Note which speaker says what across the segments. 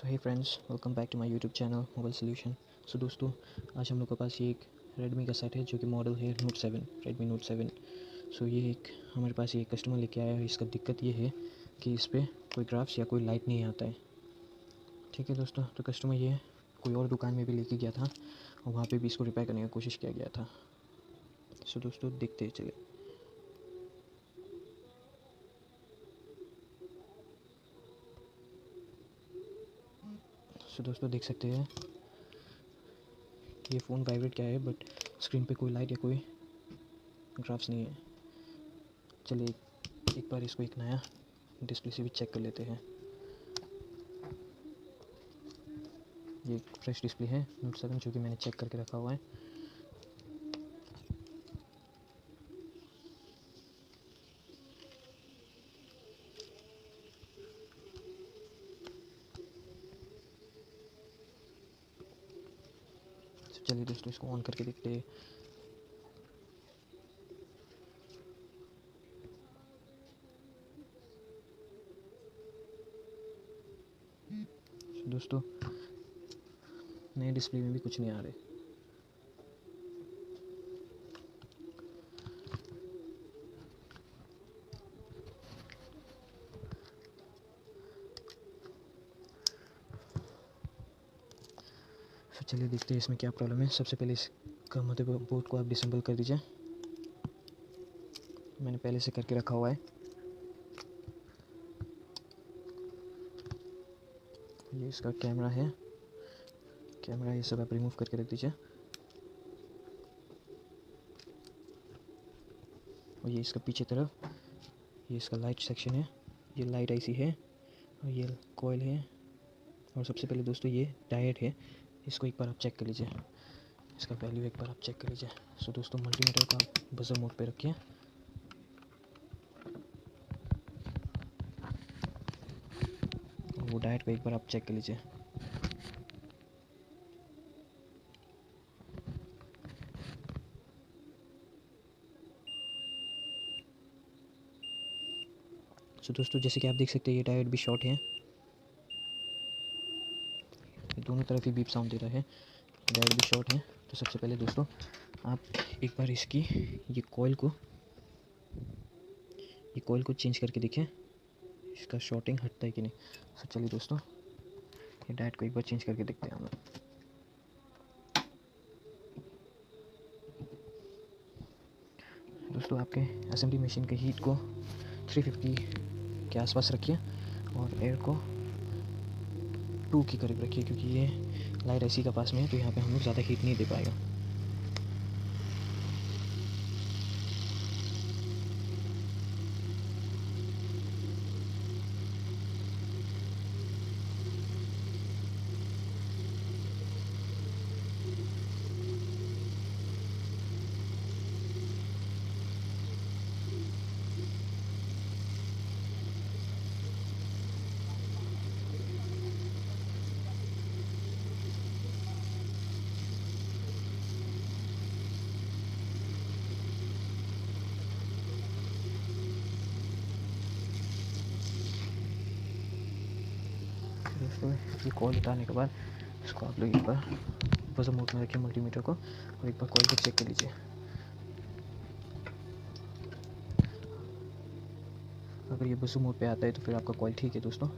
Speaker 1: So hey friends, welcome back to my YouTube channel mobile solution. So दोस्तों, आज हम लोग के पास ये एक रेडमी का सेट है जो कि मॉडल है नोट 7, रेडमी नोट 7। सो ये एक हमारे पास ये कस्टमर लेके आया है। इसका दिक्कत ये है कि इस पर कोई ग्राफ्स या कोई लाइट नहीं आता है। ठीक है दोस्तों, तो कस्टमर ये कोई और दुकान में भी लेके गया था और वहाँ पे भी इसको रिपेयर करने की कोशिश किया गया था। सो दोस्तों देखते हैं, चलिए। सो दोस्तों देख सकते हैं ये फ़ोन वाइब्रेट क्या है, बट स्क्रीन पे कोई लाइट या कोई ग्राफ्स नहीं है। चलिए एक बार इसको एक नया डिस्प्ले से भी चेक कर लेते हैं। ये एक फ्रेश डिस्प्ले है नोट 7 जो कि मैंने चेक करके रखा हुआ है। तो चलिए दोस्तों इसको ऑन करके देखते हैं। दोस्तों नए डिस्प्ले में भी कुछ नहीं आ रहे। तो चलिए देखते हैं इसमें क्या प्रॉब्लम है। सबसे पहले इसका मदरबोर्ड को आप डिसेंबल कर दीजिए। मैंने पहले से करके रखा हुआ है। ये इसका कैमरा है, कैमरा ये सब आप रिमूव करके रख दीजिए। और ये इसका पीछे तरफ ये इसका लाइट सेक्शन है, ये लाइट आईसी है और ये कॉइल है। और सबसे पहले दोस्तों ये डायोड है, इसको एक बार आप चेक कर लीजिए। इसका वैल्यू एक बार आप चेक कर लीजिए। सो दोस्तों मल्टीमीटर को आप बजर मोड पे रखिए। वो डायोड को एक बार आप चेक कर लीजिए। सो दोस्तों जैसे कि आप देख सकते हैं ये डायोड भी शॉर्ट है, ये दोनों तरफ ही बीप साउंड दे रहा है। डायोड भी शॉर्ट है। तो सबसे पहले दोस्तों आप एक बार इसकी ये कॉइल को चेंज करके देखें, इसका शॉर्टिंग हटता है कि नहीं। सो चलिए दोस्तों ये डायोड को एक बार चेंज करके देखते हैं हम लोग। दोस्तों आपके असेंबली मशीन के हीट को 350 के आसपास रखिए और एयर को 2 के करीब रखिए, क्योंकि ये लाइट एसी का पास में है तो यहाँ पे हम लोग ज़्यादा हीट नहीं दे पाएगा। दोस्तों ये कॉइल उतारने के बाद इसको आप लोग एक बार बजर मोड में रखिए मल्टीमीटर को और एक बार कॉइल को चेक कर लीजिए। अगर ये बजर मोड पे आता है तो फिर आपका कॉइल ठीक है दोस्तों।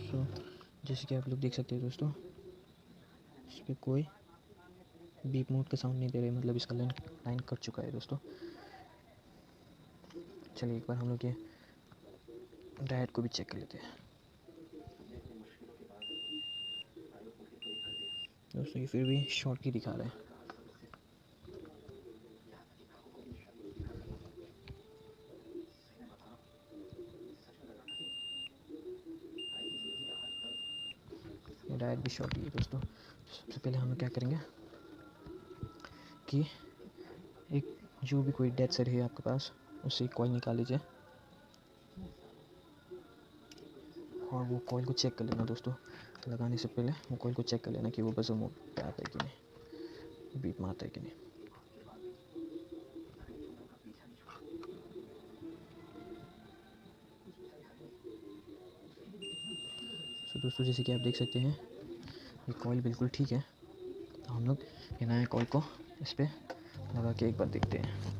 Speaker 1: सो जैसे कि आप लोग देख सकते हैं दोस्तों, इस पर कोई बीप मोड का साउंड नहीं दे रहे, मतलब इसका लाइन कट चुका है दोस्तों। चलिए एक बार हम लोग ये डायोड को भी चेक कर लेते हैं। दोस्तों ये फिर भी शॉर्ट की दिखा रहा है। डायोड भी शॉर्ट ही है दोस्तों। सबसे पहले हम क्या करेंगे कि एक जो भी कोई डेड सेट है आपके पास उससे कॉइल निकाल लीजिए और वो कॉइल को चेक कर लेना दोस्तों। लगाने से पहले वो कॉइल को चेक कर लेना कि वो बजर मोड पे आता है कि नहीं, बीप मारता है कि नहीं। दोस्तों जैसे कि आप देख सकते हैं ये कॉइल बिल्कुल ठीक है, तो हम लोग ये नया कॉइल को इस पर लगा के एक बार देखते हैं।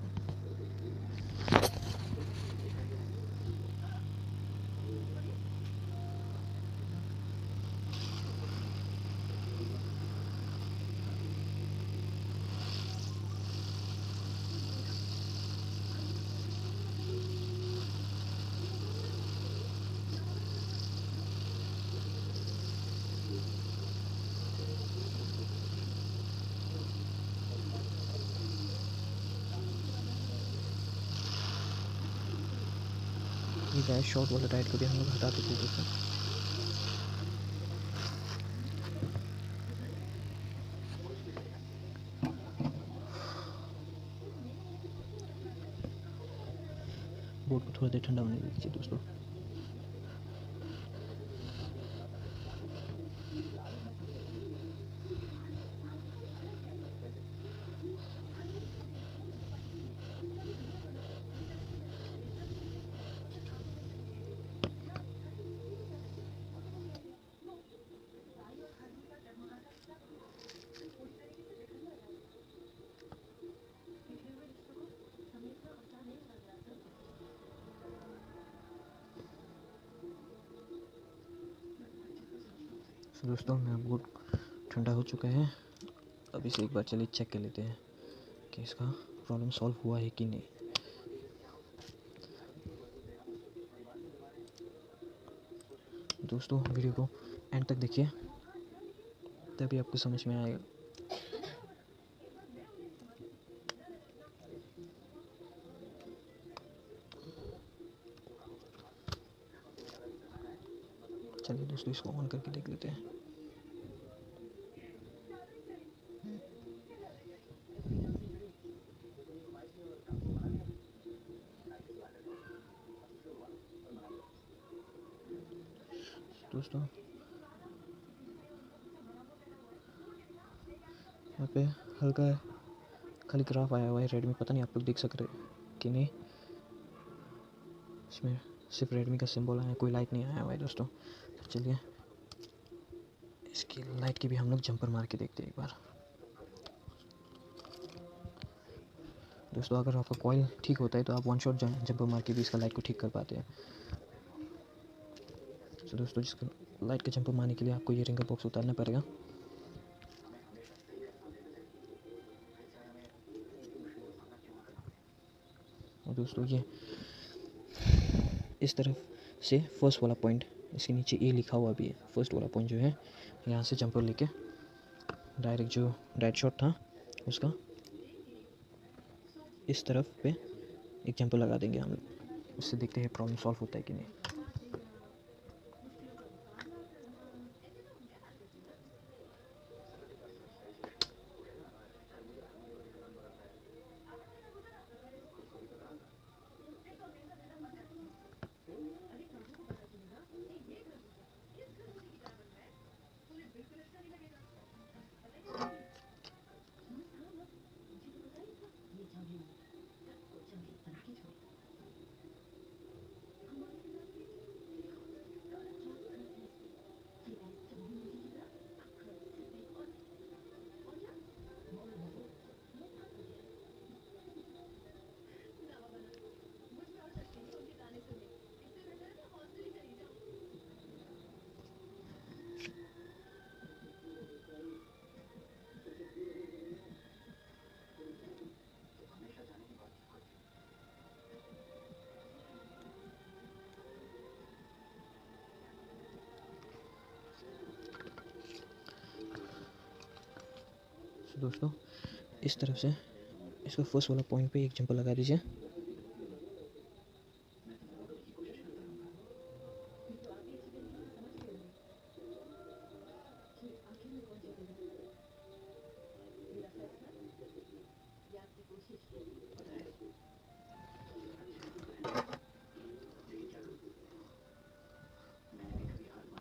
Speaker 1: ये गैस शॉर्ट वाला टाइट को भी हम लोग हटा देते हैं दोस्तों। बोर्ड को थोड़ा देर ठंडा होने दीजिए दोस्तों। तो दोस्तों मेरा बोर्ड ठंडा हो चुका है। अब इसे एक बार चलिए चेक कर लेते हैं कि इसका प्रॉब्लम सॉल्व हुआ है कि नहीं। दोस्तों वीडियो को एंड तक देखिए, तभी आपको समझ में आएगा। चलिए दोस्तों इसको ऑन करके देख लेते हैं। दोस्तों यहाँ पे हल्का खाली ग्राफ आया हुआ है रेडमी, पता नहीं आप लोग देख सक रहे कि नहीं। इसमें सिर्फ रेडमी का सिंबल आया है, कोई लाइट नहीं आया हुआ है दोस्तों। तो चलिए इसकी लाइट की भी हम लोग जंपर मार के देखते हैं एक बार। दोस्तों अगर आपका कॉइल ठीक होता है तो आप वन शॉट जंपर मार के भी इसका लाइट को ठीक कर पाते हैं। तो दोस्तों जिसका लाइट का जंपर मारने के लिए आपको ये रिंगर बॉक्स उतारना पड़ेगा। और दोस्तों ये इस तरफ से फर्स्ट वाला पॉइंट, इसके नीचे ए लिखा हुआ भी है, फर्स्ट वाला पॉइंट जो है यहाँ से जंपर लेके डायरेक्ट जो डायरेक्ट शॉट था उसका इस तरफ पे एक जंपर लगा देंगे हम लोग। उससे देखते हैं प्रॉब्लम सॉल्व होता है कि नहीं। दोस्तों इस तरफ से इसको फर्स्ट वाला पॉइंट पे एक जंपर लगा दीजिए।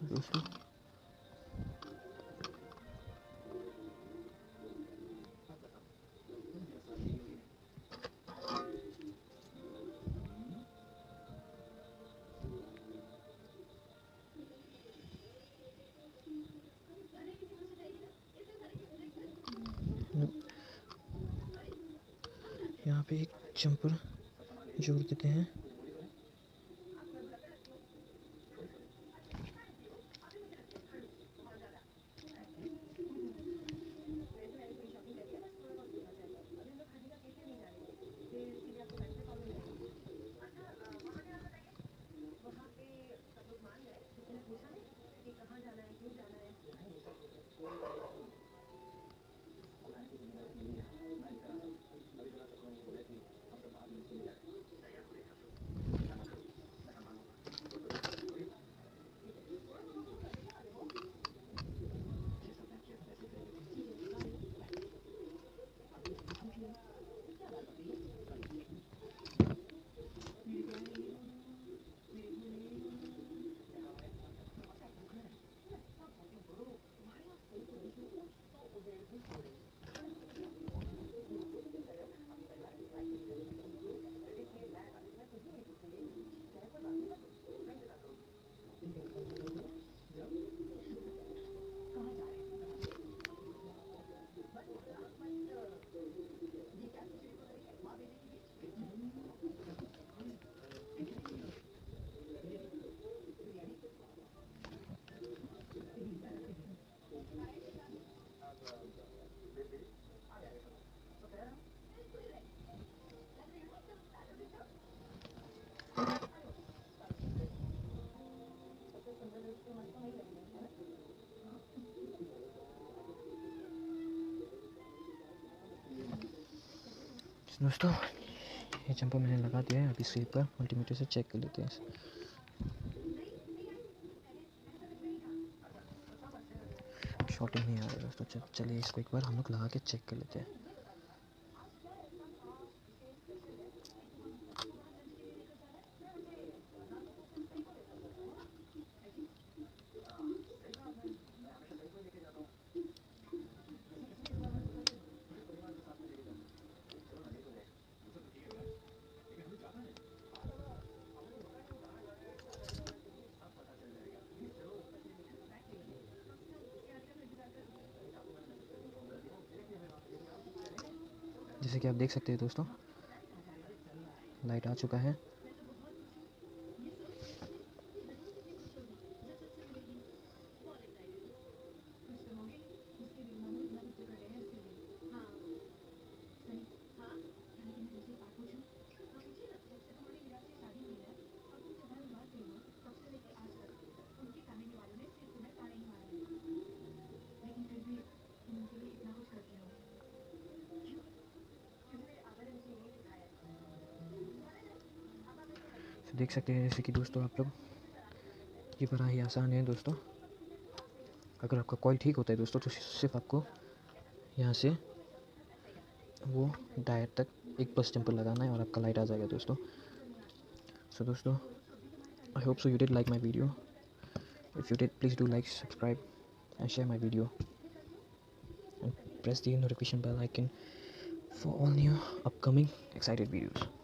Speaker 1: दोस्तों यहाँ पे एक जंपर जोड़ देते हैं। दोस्तों ये जंपर मैंने लगा दिया है। अभी इसे एक बार मल्टीमीटर से चेक कर लेते हैं। शॉर्टिंग नहीं आ रहा है दोस्तों। चलिए इसको एक बार हम लोग लगा के चेक कर लेते हैं। जैसे कि आप देख सकते हैं दोस्तों, लाइट आ चुका है। तो देख सकते हैं जैसे कि दोस्तों आप लोग, ये बड़ा ही आसान है दोस्तों। अगर आपका कॉइल ठीक होता है दोस्तों तो सिर्फ आपको यहाँ से वो डायर तक एक बस जंपर लगाना है और आपका लाइट आ जाएगा दोस्तों। सो दोस्तों, I hope so you did like my video. If you did, please do like, subscribe and share my video and press the notification bell icon for all new upcoming excited videos.